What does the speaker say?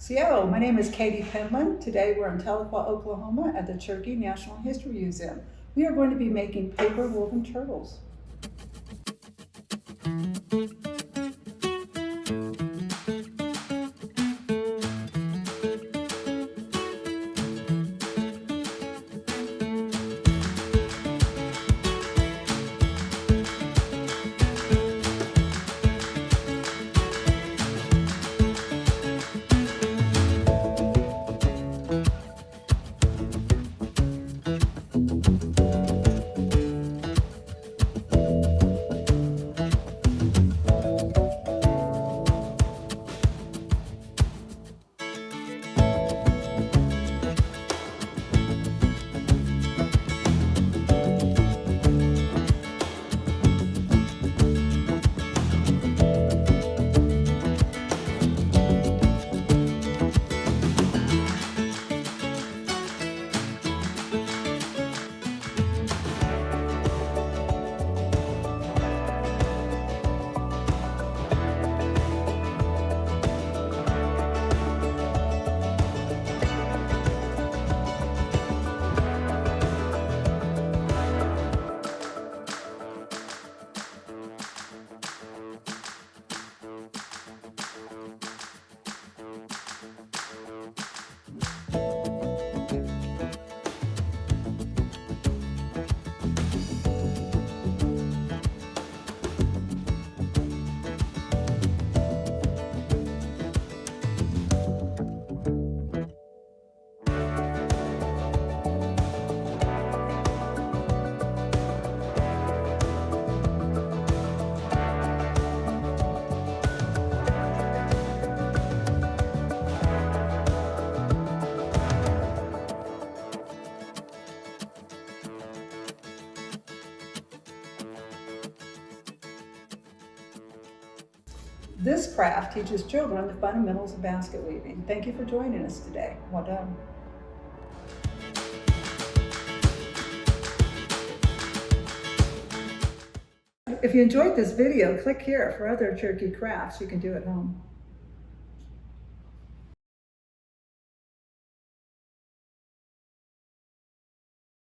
So, my name is Katie Penland. Today we're in Tahlequah, Oklahoma at the Cherokee National History Museum. We are going to be making paper woven turtles. This craft teaches children the fundamentals of basket weaving. Thank you for joining us today. Well done. If you enjoyed this video, click here for other Cherokee crafts you can do at home.